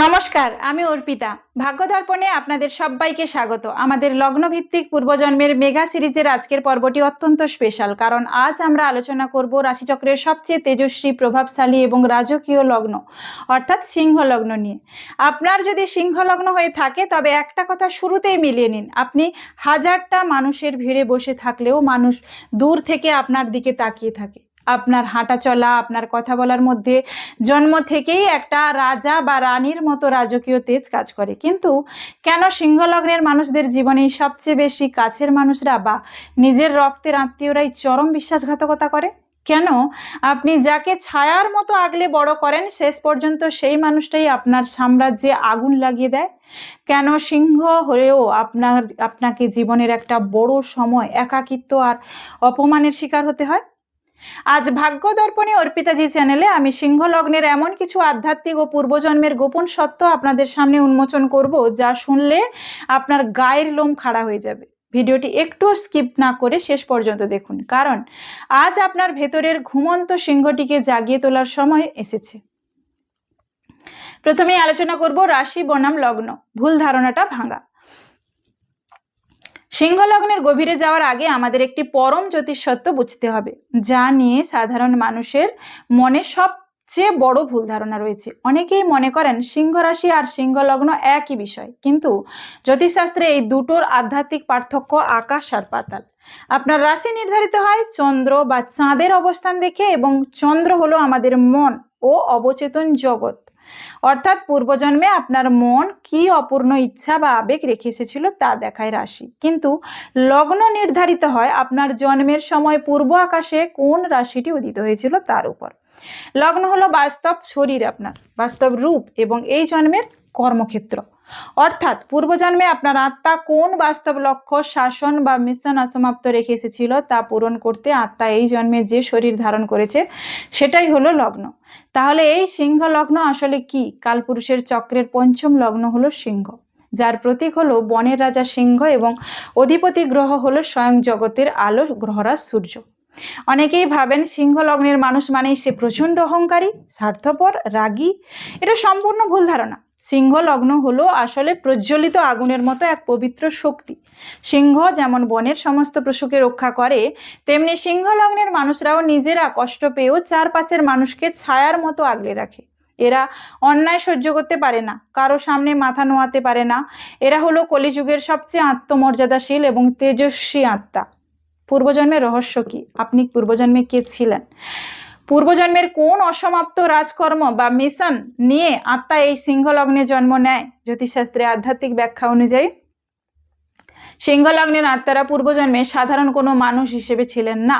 নমস্কার, আমি অর্পিতা। ভাগ্য দর্পণে আপনাদের সবাইকে স্বাগত। আমাদের লগ্নভিত্তিক পূর্বজন্মের মেগা সিরিজের আজকের পর্বটি অত্যন্ত স্পেশাল, কারণ আজ আমরা আলোচনা করব রাশিচক্রের সবচেয়ে তেজস্বী, প্রভাবশালী এবং রাজকীয় লগ্ন অর্থাৎ সিংহ লগ্ন নিয়ে। আপনার যদি সিংহ লগ্ন হয়ে থাকে তবে একটা কথা শুরুতেই মিলিয়ে নিন, আপনি হাজারটা মানুষের ভিড়ে বসে থাকলেও মানুষ দূর থেকে আপনার দিকে তাকিয়ে থাকে। আপনার হাঁটা চলা, আপনার কথা বলার মধ্যে জন্ম থেকেই একটা রাজা বা রানীর মতো রাজকীয় তেজ কাজ করে। কিন্তু কেন সিংহ লগ্নের মানুষদের জীবনে সবচেয়ে বেশি কাছের মানুষরা বা নিজের রক্তের আত্মীয়রাই চরম বিশ্বাসঘাতকতা করে? কেন আপনি যাকে ছায়ার মতো আগলে বড় করেন শেষ পর্যন্ত সেই মানুষটাই আপনার সাম্রাজ্যে আগুন লাগিয়ে দেয়? কেন সিংহ হয়েও আপনাকে জীবনের একটা বড় সময় একাকিত্ব আর অপমানের শিকার হতে হয়? আজ ভাগ্য দর্পণে অর্পিতাজি চ্যানেলে আমি সিংহ লগ্নের এমন কিছু আধ্যাত্মিক ও পূর্বজন্মের গোপন সত্য আপনাদের সামনে উন্মোচন করব, যা শুনলে আপনার গায়ের লোম খাড়া হয়ে যাবে। ভিডিওটি একটু স্কিপ না করে শেষ পর্যন্ত দেখুন, কারণ আজ আপনার ভেতরের ঘুমন্ত সিংহটিকে জাগিয়ে তোলার সময় এসেছে। প্রথমেই আলোচনা করব রাশি বনাম লগ্ন, ভুল ধারণাটা ভাঙা। সিংহ লগ্নের গভীরে যাওয়ার আগে আমাদের একটি পরম জ্যোতিষ সত্য বুঝতে হবে, যা নিয়ে সাধারণ মানুষের মনে সবচেয়ে বড় ভুল ধারণা রয়েছে। অনেকেই মনে করেন সিংহ রাশি আর সিংহ লগ্ন একই বিষয়, কিন্তু জ্যোতিষশাস্ত্রে এই দুটোর আধ্যাত্মিক পার্থক্য আকাশ আর পাতাল। আপনার রাশি নির্ধারিত হয় চন্দ্র বা চাঁদের অবস্থান দেখে, এবং চন্দ্র হলো আমাদের মন ও অবচেতন জগৎ। অর্থাৎ পূর্বজন্মে আপনার মন কি অপূর্ণ ইচ্ছা বা আবেগ রেখে এসেছিল তা দেখায় রাশি। কিন্তু লগ্ন নির্ধারিত হয় আপনার জন্মের সময় পূর্ব আকাশে কোন রাশিটি উদিত হয়েছিল তার উপর। লগ্ন হলো বাস্তব শরীর, আপনার বাস্তব রূপ এবং এই জন্মের কর্মক্ষেত্র। অর্থাৎ পূর্বজন্মে আপনার আত্মা কোন বাস্তব লক্ষ্য, শাসন বা মিশন অসমাপ্ত রেখে এসেছিল তা পূরণ করতে আত্মা এই জন্মে যে শরীর ধারণ করেছে সেটাই হলো লগ্ন। তাহলে এই সিংহ লগ্ন আসলে কি? কালপুরুষের চক্রের পঞ্চম লগ্ন হলো সিংহ, যার প্রতীক হলো বনের রাজা সিংহ, এবং অধিপতি গ্রহ হলো স্বয়ং জগতের আলো গ্রহরাজ সূর্য। অনেকেই ভাবেন সিংহ লগ্নের মানুষ মানেই সে প্রচণ্ড অহংকারী, স্বার্থপর, রাগী। এটা সম্পূর্ণ ভুল ধারণা। সিংহ লগ্ন হলো আসলে প্রজ্বলিত আগুনের মতো এক পবিত্র শক্তি। সিংহ যেমন বনের সমস্ত পশুকে রক্ষা করে, তেমনি সিংহ লগ্নের মানুষরাও নিজেরা কষ্ট পেয়েও চারপাশের মানুষকে ছায়ার মতো আগলে রাখে। এরা অন্যায় সহ্য করতে পারে না, কারো সামনে মাথা নোয়াতে পারে না। এরা হলো কলিযুগের সবচেয়ে আত্মমর্যাদাশীল এবং তেজস্বী আত্মা। পূর্বজন্মের রহস্য কি? আপনি পূর্বজন্মে কে ছিলেন? পূর্বজন্মের কোন অসমাপ্ত রাজকর্ম বা মিশন নিয়ে আত্মা এই সিংহ লগ্নে জন্ম নেয়? জ্যোতিষশাস্ত্রে আধ্যাত্মিক ব্যাখ্যা অনুযায়ী সিংহ লগ্নের আত্মারা পূর্বজন্মে সাধারণ কোনো মানুষ হিসেবে ছিলেন না।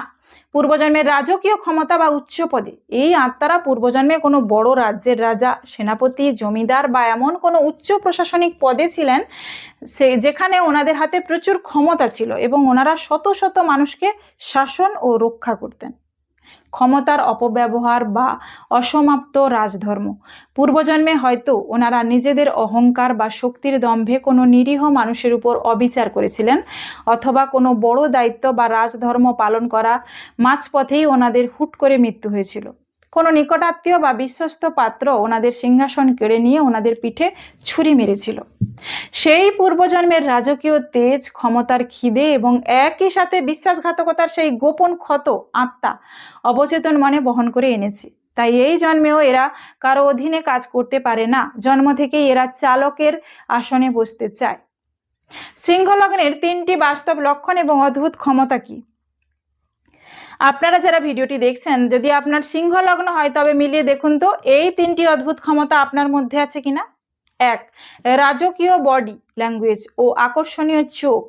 পূর্বজন্মের রাজকীয় ক্ষমতা বা উচ্চ পদে এই আত্মারা পূর্বজন্মে কোনো বড় রাজ্যের রাজা, সেনাপতি, জমিদার বা এমন কোনো উচ্চ প্রশাসনিক পদে ছিলেন যেখানে ওনাদের হাতে প্রচুর ক্ষমতা ছিল এবং ওনারা শত শত মানুষকে শাসন ও রক্ষা করতেন। ক্ষমতার অপব্যবহার বা অসমাপ্ত রাজধর্ম। পূর্বজন্মে হয়তো ওনারা নিজেদের অহংকার বা শক্তির দম্ভে কোনো নিরীহ মানুষের উপর অবিচার করেছিলেন, অথবা কোনো বড় দায়িত্ব বা রাজধর্ম পালন করা মাঝপথেই ওনাদের হুট করে মৃত্যু হয়েছিল। কোনো নিকটাত্মীয় বা বিশ্বস্ত পাত্র ওনাদের সিংহাসন কেড়ে নিয়ে ওনাদের পিঠে ছুরি মেরেছিল। সেই পূর্বজন্মের রাজকীয় তেজ, ক্ষমতার খিদে এবং একই সাথে বিশ্বাসঘাতকতার সেই গোপন ক্ষত আত্মা অবচেতন মনে বহন করে এনেছে। তাই এই জন্মেও এরা কারো অধীনে কাজ করতে পারে না। জন্ম থেকেই এরা চালকের আসনে বসতে চায়। সিংহ লগ্নের 3টি বাস্তব লক্ষণ এবং অদ্ভুত ক্ষমতা কি? আপনারা যারা ভিডিওটি দেখছেন, যদি আপনার সিংহ লগ্ন হয় তবে মিলিয়ে দেখুন তো এই 3টি অদ্ভুত ক্ষমতা আপনার মধ্যে আছে কিনা। 1. রাজকীয় বডি ল্যাঙ্গুয়েজ ও আকর্ষণীয় চোখ।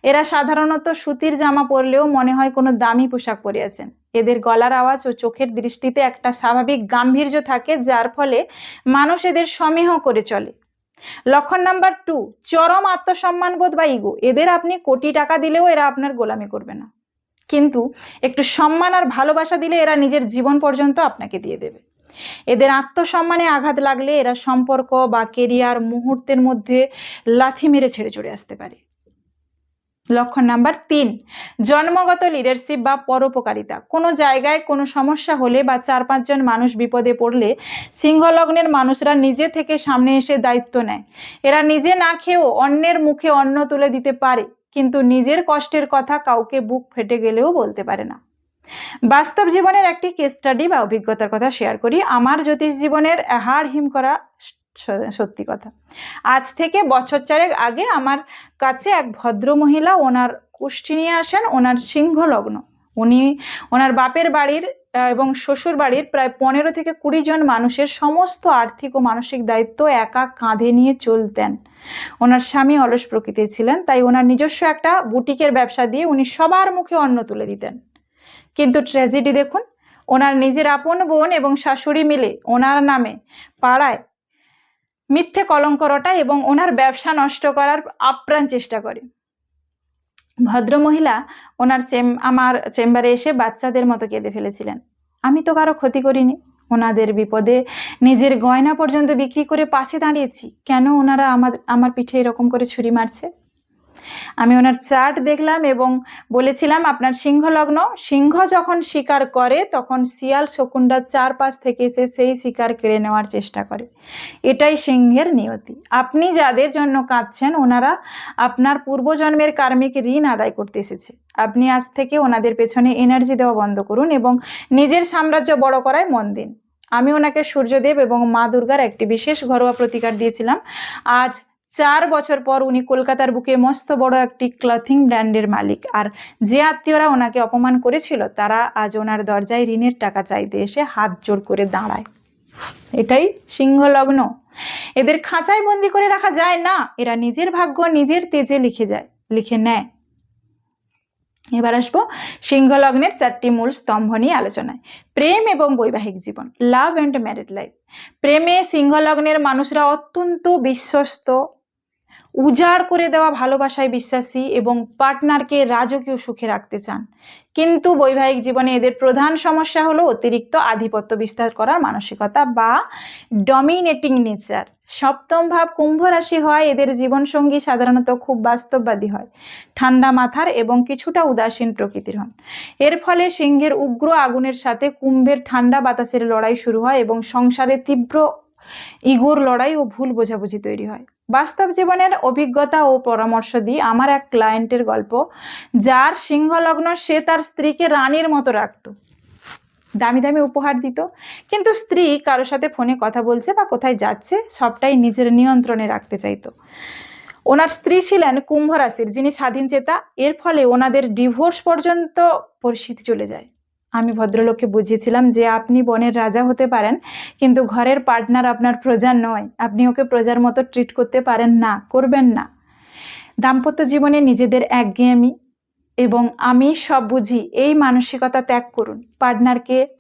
এরা সাধারণত সুতির জামা পরলেও মনে হয় কোনো দামি পোশাক পরে আছেন। এদের গলার আওয়াজ ও চোখের দৃষ্টিতে একটা স্বাভাবিক গাম্ভীর্য থাকে, যার ফলে মানুষ এদের সমীহ করে চলে। লক্ষণ নাম্বার 2, চরম আত্মসম্মানবোধ বা ইগো। এদের আপনি কোটি টাকা দিলেও এরা আপনার গোলামি করবে না, কিন্তু একটু সম্মান আর ভালোবাসা দিলে এরা নিজের জীবন পর্যন্ত আপনাকে দিয়ে দেবে। এদের আত্মসম্মানে আঘাত লাগলে এরা সম্পর্ক বা কেরিয়ার মুহূর্তের মধ্যে লাথি মেরে ছেড়ে চলে আসতে পারে। লক্ষণ নাম্বার 3, জন্মগত লিডারশিপ বা পরোপকারিতা। কোনো জায়গায় কোনো সমস্যা হলে বা 4-5 জন মানুষ বিপদে পড়লে সিংহ লগ্নের মানুষরা নিজে থেকে সামনে এসে দায়িত্ব নেয়। এরা নিজে না খেয়েও অন্যের মুখে অন্ন তুলে দিতে পারে, কিন্তু নিজের কষ্টের কথা কাউকে বুক ফেটে গেলেও বলতে পারে না। বাস্তব জীবনের একটি কেস স্টাডি বা অভিজ্ঞতার কথা শেয়ার করি। আমার জ্যোতিষ জীবনের হাড় হিম করা সত্যি কথা। আজ থেকে বছর 4 আগে আমার কাছে এক ভদ্র মহিলা ওনার কুষ্ঠি নিয়ে আসেন। ওনার সিংহ লগ্ন। উনি ওনার বাপের বাড়ির এবং শ্বশুর বাড়ির প্রায় 15 থেকে 20 জন মানুষের সমস্ত আর্থিক ও মানসিক দায়িত্ব একা কাঁধে নিয়ে চলতেন। ওনার স্বামী অলস প্রকৃতির ছিলেন, তাই ওনার নিজস্ব একটা বুটিকের ব্যবসা দিয়ে উনি সবার মুখে অন্ন তুলে দিতেন। কিন্তু ট্র্যাজেডি দেখুন, ওনার নিজের আপন বোন এবং শাশুড়ি মিলে ওনার নামে পাড়ায় মিথ্যে কলঙ্ক রটায় এবং ওনার ব্যবসা নষ্ট করার আপ্রাণ চেষ্টা করে। ভদ্রমহিলা ওনার আমার চেম্বারে এসে বাচ্চাদের মতো কেঁদে ফেলেছিলেন। আমি তো কারো ক্ষতি করিনি, ওনাদের বিপদে নিজের গয়না পর্যন্ত বিক্রি করে পাশে দাঁড়িয়েছি, কেন ওনারা আমার পিঠে এরকম করে ছুরি মারছে? আমি ওনার চার্ট দেখলাম এবং বলেছিলাম, আপনার সিংহ লগ্ন। সিংহ যখন শিকার করে তখন শিয়াল শকুনরা চারপাশ থেকে এসে সেই শিকার কেড়ে নেওয়ার চেষ্টা করে। এটাই সিংহের নিয়তি। আপনি যাদের জন্য কাঁদছেন ওনারা আপনার পূর্বজন্মের কার্মিক ঋণ আদায় করতে এসেছে। আপনি আজ থেকে ওনাদের পেছনে এনার্জি দেওয়া বন্ধ করুন এবং নিজের সাম্রাজ্য বড় করায় মন দিন। আমি ওনাকে সূর্যদেব এবং মা দুর্গার একটি বিশেষ ঘরোয়া প্রতিকার দিয়েছিলাম। আজ 4 বছর পর উনি কলকাতার বুকে মস্ত বড় একটি ক্লথিং ব্র্যান্ডের মালিক। আর যে আত্মীয়রা ওনাকে অপমান করেছিল তারা আজ ওনার দরজায় ঋণের টাকা চাইতে এসে হাত জোড় করে দাঁড়ায়। এটাই সিংহ লগ্ন। এদের খাঁচায় বন্দি করে রাখা যায় না, এরা নিজের ভাগ্য নিজের তেজে লিখে নেয়। এবার আসবো সিংহ লগ্নের 4টি মূল স্তম্ভ নিয়ে আলোচনায়। প্রেম এবং বৈবাহিক জীবন, লাভ অ্যান্ড ম্যারিড লাইফ। প্রেমে সিংহ লগ্নের মানুষরা অত্যন্ত বিশ্বস্ত, উজাড় করে দেওয়া ভালোবাসায় বিশ্বাসী এবং পার্টনারকে রাজকীয় সুখে রাখতে চান। কিন্তু বৈবাহিক জীবনে এদের প্রধান সমস্যা হলো অতিরিক্ত আধিপত্য বিস্তার করার মানসিকতা বা ডমিনেটিং নেচার। 7ম ভাব কুম্ভ রাশি হয় এদের জীবনসঙ্গী সাধারণত খুব বাস্তববাদী হয়, ঠান্ডা মাথার এবং কিছুটা উদাসীন প্রকৃতির হন। এর ফলে সিংহের উগ্র আগুনের সাথে কুম্ভের ঠান্ডা বাতাসের লড়াই শুরু হয় এবং সংসারে তীব্র ইগোর লড়াই ও ভুল বোঝাবুঝি তৈরি হয়। বাস্তব জীবনের অভিজ্ঞতা ও পরামর্শ দিই। আমার এক ক্লায়েন্টের গল্প, যার সিংহ লগ্ন, সে তার স্ত্রীকে রানীর মতো রাখত, দামি দামি উপহার দিত, কিন্তু স্ত্রী কারোর সাথে ফোনে কথা বলছে বা কোথায় যাচ্ছে সবটাই নিজের নিয়ন্ত্রণে রাখতে চাইতো। ওনার স্ত্রী ছিলেন কুম্ভ রাশির, যিনি স্বাধীন চেতা। এর ফলে ওনাদের ডিভোর্স পর্যন্ত পরিস্থিতি চলে যায়। আমি ভদ্রলোককে বুঝিয়েছিলাম যে আপনি বনের রাজা হতে পারেন, কিন্তু ঘরের পার্টনার আপনার প্রজা নয়। আপনি ওকে প্রজার মতো ট্রিট করতে পারেন না, করবেন না। দাম্পত্য জীবনে নিজেদের একঘেয়েমি এবং আমি সব বুঝি এই মানসিকতা ত্যাগ করুন।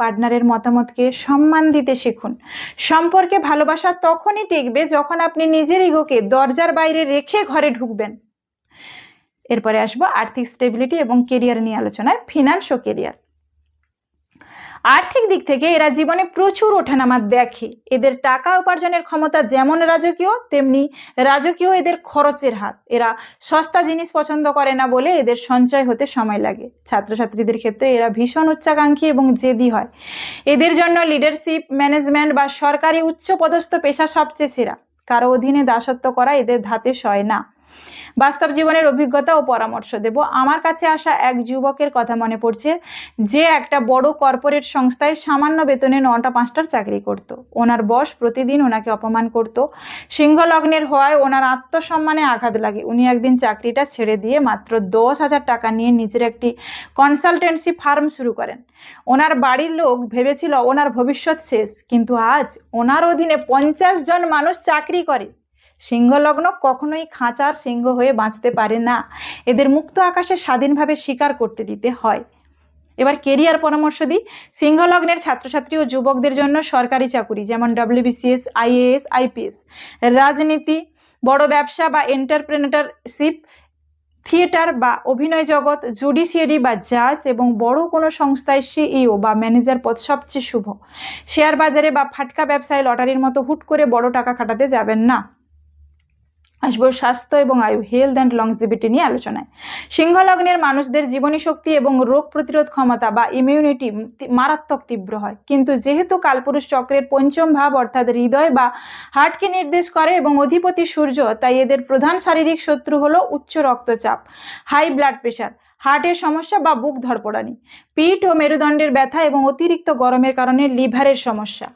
পার্টনারের মতামতকে সম্মান দিতে শিখুন। সম্পর্কে ভালোবাসা তখনই টিকবে যখন আপনি নিজের ইগোকে দরজার বাইরে রেখে ঘরে ঢুকবেন। এরপরে আসবো আর্থিক স্টেবিলিটি এবং কেরিয়ার নিয়ে আলোচনায়। ফিনান্স ও কেরিয়ার। আর্থিক দিক থেকে এরা জীবনে প্রচুর ওঠানামা দেখে। এদের টাকা উপার্জনের ক্ষমতা যেমন রাজকীয়, তেমনি রাজকীয় এদের খরচের হাত। এরা সস্তা জিনিস পছন্দ করে না বলে এদের সঞ্চয় হতে সময় লাগে। ছাত্রছাত্রীদের ক্ষেত্রে এরা ভীষণ উচ্চাকাঙ্ক্ষী এবং জেদি হয়। এদের জন্য লিডারশিপ, ম্যানেজমেন্ট বা সরকারি উচ্চপদস্থ পেশা সবচেয়ে সেরা। কারো অধীনে দাসত্ব করা এদের ধাতে সয় না। বাস্তব জীবনের অভিজ্ঞতা ও পরামর্শ দেব। আমার কাছে আসা এক যুবকের কথা মনে পড়ছে, যে একটা বড় কর্পোরেট সংস্থায় সামান্য বেতনে 9টা 5টার চাকরি করত। ওনার বস প্রতিদিন ওনাকে অপমান করত। সিংহ লগ্নের হওয়ায় ওনার আত্মসম্মানে আঘাত লাগে। উনি একদিন চাকরিটা ছেড়ে দিয়ে মাত্র 10,000 টাকা নিয়ে নিজের একটি কনসালটেন্সি ফার্ম শুরু করেন। ওনার বাড়ির লোক ভেবেছিল ওনার ভবিষ্যৎ শেষ, কিন্তু আজ ওনার অধীনে 50 জন মানুষ চাকরি করে। সিংহ লগ্ন কখনোই খাঁচার সিংহ হয়ে বাঁচতে পারে না। এদের মুক্ত আকাশে স্বাধীনভাবে শিকার করতে দিতে হয়। এবার কেরিয়ার পরামর্শ দিই। সিংহ লগ্নের ছাত্রছাত্রী ও যুবকদের জন্য সরকারি চাকুরি যেমন WBCS, IAS, IPS, রাজনীতি, বড় ব্যবসা বা এন্টারপ্রেনারশিপ, থিয়েটার বা অভিনয় জগৎ, জুডিশিয়ারি বা জাজ এবং বড় কোনো সংস্থায় CEO বা ম্যানেজার পদ সবচেয়ে শুভ। শেয়ার বাজারে বা ফাটকা ব্যবসায় লটারির মতো হুট করে বড় টাকা খাটাতে যাবেন না। আসবো স্বাস্থ্য এবং আয়ু, হেলথ অ্যান্ড লংজিভিটি নিয়ে আলোচনায়। সিংহ লগ্নের মানুষদের জীবনী শক্তি এবং রোগ প্রতিরোধ ক্ষমতা বা ইমিউনিটি মারাত্মক তীব্র হয়, কিন্তু যেহেতু কালপুরুষ চক্রের পঞ্চম ভাব অর্থাৎ হৃদয় বা হার্টকে নির্দেশ করে এবং অধিপতি সূর্য, তাই এদের প্রধান শারীরিক শত্রু হলো উচ্চ রক্তচাপ, হাই ব্লাড প্রেশার, হার্টের সমস্যা বা বুক ধড়পড়ানি, পিঠ ও মেরুদণ্ডের ব্যথা এবং অতিরিক্ত গরমের কারণে লিভারের সমস্যা।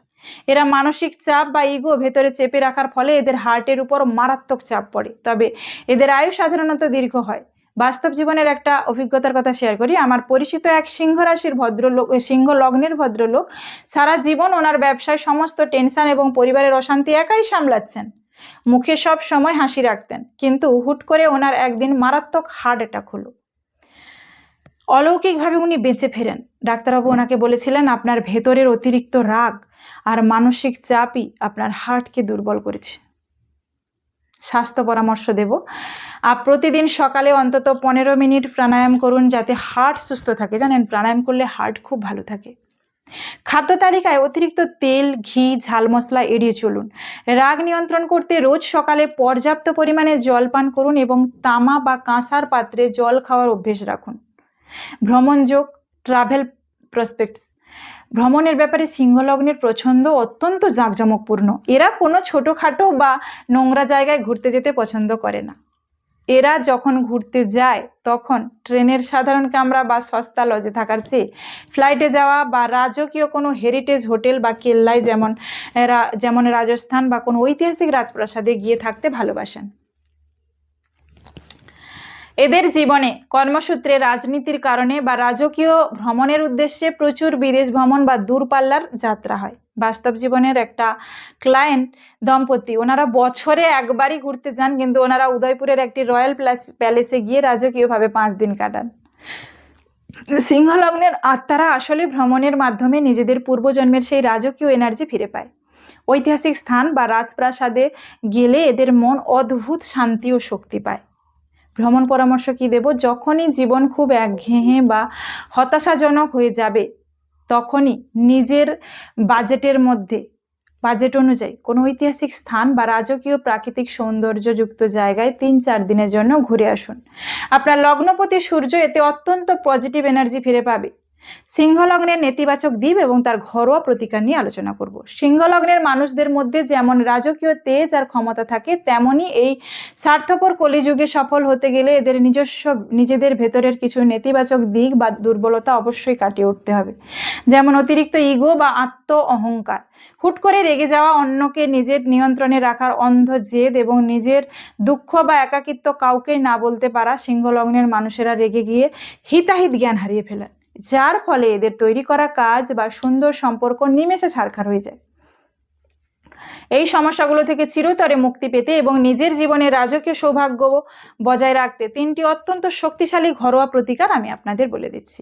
এরা মানসিক চাপ বা ইগো ভেতরে চেপে রাখার ফলে এদের হার্টের উপর মারাত্মক চাপ পড়ে, তবে এদের আয়ু সাধারণত দীর্ঘ হয়। বাস্তব জীবনের একটা অভিজ্ঞতার কথা শেয়ার করি। আমার পরিচিত এক সিংহ রাশির ভদ্রলোক, সিংহ লগ্নের ভদ্রলোক সারা জীবন ওনার ব্যবসায় সমস্ত টেনশন এবং পরিবারের অশান্তি একাই সামলাচ্ছেন। মুখে সব সময় হাসি রাখতেন, কিন্তু হুট করে ওনার একদিন মারাত্মক হার্ট অ্যাটাক হলো। অলৌকিকভাবে উনি বেঁচে ফেরেন। ডাক্তারবাবু ওনাকে বলেছিলেন, আপনার ভেতরের অতিরিক্ত রাগ আর মানসিক চাপই আপনার হার্টকে দুর্বল করেছে। স্বাস্থ্য পরামর্শ দেব, প্রতিদিন সকালে অন্তত 15 মিনিট প্রাণায়াম করুন যাতে হার্ট সুস্থ থাকে। জানেন, প্রাণায়াম করলে হার্ট খুব ভালো থাকে। খাদ্য তালিকায় অতিরিক্ত তেল, ঘি, ঝাল মশলা এড়িয়ে চলুন। রাগ নিয়ন্ত্রণ করতে রোজ সকালে পর্যাপ্ত পরিমাণে জল পান করুন এবং তামা বা কাঁসার পাত্রে জল খাওয়ার অভ্যেস রাখুন। ভ্রমণ যোগ, ট্রাভেল প্রসপেক্টস, ভ্রমণের ব্যাপারে সিংহলগ্নের পছন্দ অত্যন্ত জাঁকজমকপূর্ণ। এরা কোনো ছোটোখাটো বা নোংরা জায়গায় ঘুরতে যেতে পছন্দ করে না। এরা যখন ঘুরতে যায় তখন ট্রেনের সাধারণ কামরা বা সস্তা লজে থাকার চেয়ে ফ্লাইটে যাওয়া বা রাজকীয় কোনো হেরিটেজ হোটেল বা কেল্লায় যেমন রাজস্থান বা কোনো ঐতিহাসিক রাজপ্রাসাদে গিয়ে থাকতে ভালোবাসেন। এদের জীবনে কর্মসূত্রে, রাজনীতির কারণে বা রাজকীয় ভ্রমণের উদ্দেশ্যে প্রচুর বিদেশ ভ্রমণ বা দূরপাল্লার যাত্রা হয়। বাস্তব জীবনের একটা ক্লায়েন্ট দম্পতি, ওনারা বছরে একবারই ঘুরতে যান, কিন্তু ওনারা উদয়পুরের একটি রয়্যাল প্যালেসে গিয়ে রাজকীয়ভাবে 5 দিন কাটান। সিংহলগ্নের আত্মারা আসলে ভ্রমণের মাধ্যমে নিজেদের পূর্বজন্মের সেই রাজকীয় এনার্জি ফিরে পায়। ঐতিহাসিক স্থান বা রাজপ্রাসাদে গেলে এদের মন অদ্ভুত শান্তি ও শক্তি পায়। ভ্রমণ পরামর্শ কি দেব, যখনই জীবন খুব একঘেয়ে বা হতাশাজনক হয়ে যাবে তখনই নিজের বাজেট অনুযায়ী কোনো ঐতিহাসিক স্থান বা রাজকীয় প্রাকৃতিক সৌন্দর্যযুক্ত জায়গায় 3-4 দিনের জন্য ঘুরে আসুন। আপনার লগ্নপতি সূর্য এতে অত্যন্ত পজিটিভ এনার্জি ফিরে পাবে। সিংহলগ্নের নেতিবাচক দিক এবং তার ঘরোয়া প্রতিকার নিয়ে আলোচনা করব। সিংহলগ্নের মানুষদের মধ্যে যেমন রাজকীয় তেজ আর ক্ষমতা থাকে, তেমনই এই স্বার্থপর কলিযুগে সফল হতে গেলে এদের নিজেদের ভেতরের কিছু নেতিবাচক দিক বা দুর্বলতা অবশ্যই কাটিয়ে উঠতে হবে। যেমন অতিরিক্ত ইগো বা আত্ম অহংকার, হুট করে রেগে যাওয়া, অন্যকে নিজের নিয়ন্ত্রণে রাখার অন্ধ জেদ এবং নিজের দুঃখ বা একাকিত্ব কাউকে না বলতে পারা। সিংহলগ্নের মানুষেরা রেগে গিয়ে হিতাহিত জ্ঞান হারিয়ে ফেলেন, যার ফলে এদের তৈরি করা কাজ বা সুন্দর সম্পর্ক নিমেষে ছারখার হয়ে যায়। এই সমস্যাগুলো থেকে চিরতরে মুক্তি পেতে এবং নিজের জীবনে রাজকীয় সৌভাগ্য বজায় রাখতে 3টি অত্যন্ত শক্তিশালী ঘরোয়া প্রতিকার আমি আপনাদের বলে দিচ্ছি।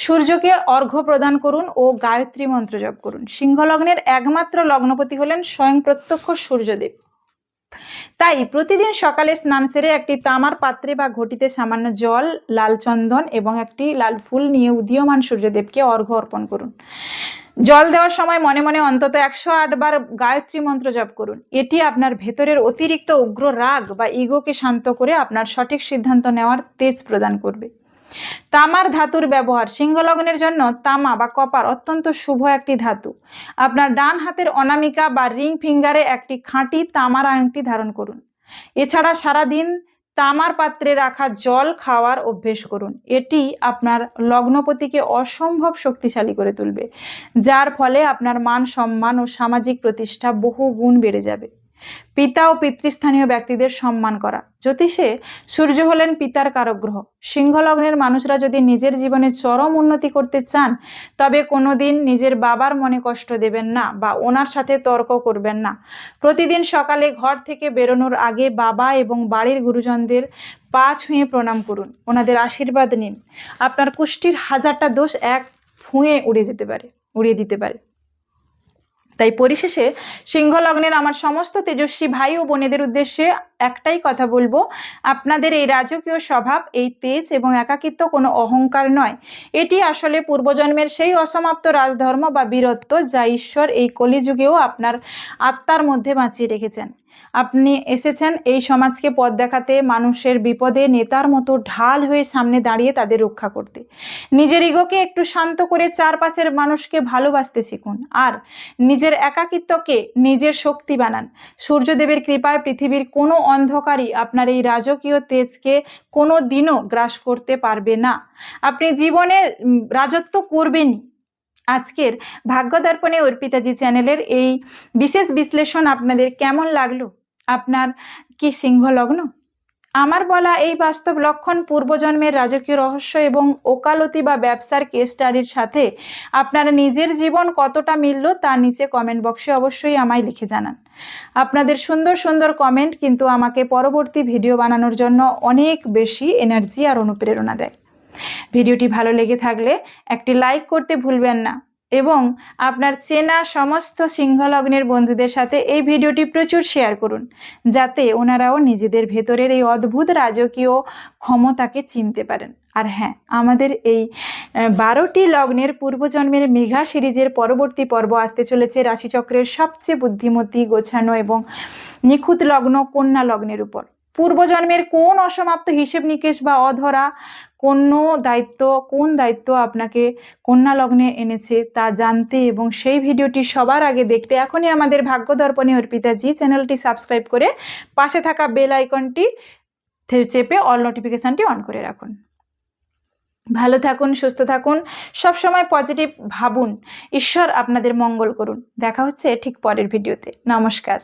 সূর্যকে অর্ঘ্য প্রদান করুন ও গায়ত্রী মন্ত্র জপ করুন। সিংহলগ্নের একমাত্র লগ্নপতি হলেন স্বয়ং প্রত্যক্ষ সূর্যদেব। তাই প্রতিদিন সকালে স্নান সেরে একটি তামার পাত্রে বা ঘটিতে সামান্য জল, লাল চন্দন এবং একটি লাল ফুল নিয়ে উদীয়মান সূর্যদেবকে অর্ঘ্য অর্পণ করুন। জল দেওয়ার সময় মনে মনে অন্তত 108 বার গায়ত্রী মন্ত্র জপ করুন। এটি আপনার ভেতরের অতিরিক্ত উগ্র রাগ বা ইগোকে শান্ত করে আপনার সঠিক সিদ্ধান্ত নেওয়ার তেজ প্রদান করবে। তামার ধাতুর ব্যবহার, সিংহলগ্নের জন্য তামা বা কপার অত্যন্ত শুভ একটি ধাতু। আপনার ডান হাতের অনামিকা বা রিং ফিঙ্গারে একটি খাঁটি তামার আংটি ধারণ করুন। এছাড়া সারাদিন তামার পাত্রে রাখা জল খাওয়ার অভ্যেস করুন। এটি আপনার লগ্নপতিকে অসম্ভব শক্তিশালী করে তুলবে, যার ফলে আপনার মান সম্মান ও সামাজিক প্রতিষ্ঠা বহু গুণ বেড়ে যাবে। পিতা ও পিতৃস্থানীয় ব্যক্তিদের সম্মান করা। জ্যোতিষে সূর্য হলেন পিতার কারক গ্রহ। সিংহলগ্নের মানুষরা যদি নিজের জীবনে চরম উন্নতি করতে চান, তবে কোনোদিন নিজের বাবার মনে কষ্ট দেবেন না বা ওনার সাথে তর্ক করবেন না। প্রতিদিন সকালে ঘর থেকে বেরোনোর আগে বাবা এবং বাড়ির গুরুজনদের পা ছুঁয়ে প্রণাম করুন, ওনাদের আশীর্বাদ নিন। আপনার কুষ্টির 1000টা দোষ এক ফুঁয়ে উড়িয়ে দিতে পারে। তাই পরিশেষে সিংহলগ্নের আমার সমস্ত তেজস্বী ভাই ও বোনেদের উদ্দেশ্যে একটাই কথা বলবো, আপনাদের এই রাজকীয় স্বভাব, এই তেজ এবং একাকিত্ব কোনো অহংকার নয়। এটি আসলে পূর্বজন্মের সেই অসমাপ্ত রাজধর্ম বা বীরত্ব, যা ঈশ্বর এই কলিযুগেও আপনার আত্মার মধ্যে বাঁচিয়ে রেখেছেন। আপনি এসেছেন এই সমাজকে পথ দেখাতে, মানুষের বিপদে নেতার মতো ঢাল হয়ে সামনে দাঁড়িয়ে তাদের রক্ষা করতে। নিজের ইগোকে একটু শান্ত করে চারপাশের মানুষকে ভালোবাসতে শিখুন, আর নিজের একাকিত্বকে নিজের শক্তি বানান। সূর্যদেবের কৃপায় পৃথিবীর কোনো অন্ধকারই আপনার এই রাজকীয় তেজকে কোনো দিনও গ্রাস করতে পারবে না। আপনি জীবনে রাজত্ব করবেনই। আজকের ভাগ্যদর্পণে অর্পিতাজি চ্যানেলের এই বিশেষ বিশ্লেষণ আপনাদের কেমন লাগলো? আপনার কি সিংহ লগ্ন? আমার বলা এই বাস্তব লক্ষণ, পূর্বজন্মের রাজকীয় রহস্য এবং ওকালতি বা ব্যবসার কেস স্টাডির সাথে আপনার নিজের জীবন কতটা মিলল তা নিচে কমেন্ট বক্সে অবশ্যই আমায় লিখে জানান। আপনাদের সুন্দর সুন্দর কমেন্ট কিন্তু আমাকে পরবর্তী ভিডিও বানানোর জন্য অনেক বেশি এনার্জি আর অনুপ্রেরণা দেয়। ভিডিওটি ভালো লেগে থাকলে একটি লাইক করতে ভুলবেন না, এবং আপনার চেনা সমস্ত সিংহলগ্নের বন্ধুদের সাথে এই ভিডিওটি প্রচুর শেয়ার করুন, যাতে ওনারাও নিজেদের ভেতরের এই অদ্ভুত রাজকীয় ক্ষমতাকে চিনতে পারেন। আর হ্যাঁ, আমাদের এই 12টি লগ্নের পূর্বজন্মের মেঘা সিরিজের পরবর্তী পর্ব আসতে চলেছে রাশিচক্রের সবচেয়ে বুদ্ধিমতী, গোছানো এবং নিখুঁত লগ্ন কন্যা লগ্নের উপর। পূর্বজন্মের কোন অসমাপ্ত হিসেব নিকেশ বা অধরা কোন দায়িত্ব আপনাকে কন্যা লগ্নে এনেছে তা জানতে এবং সেই ভিডিওটি সবার আগে দেখতে এখনই আমাদের ভাগ্যদর্পণে অর্পিতাজি চ্যানেলটি সাবস্ক্রাইব করে পাশে থাকা বেল আইকনটি চেপে অল নোটিফিকেশনটি অন করে রাখুন। ভালো থাকুন, সুস্থ থাকুন, সবসময় পজিটিভ ভাবুন। ঈশ্বর আপনাদের মঙ্গল করুন। দেখা হচ্ছে ঠিক পরের ভিডিওতে। নমস্কার।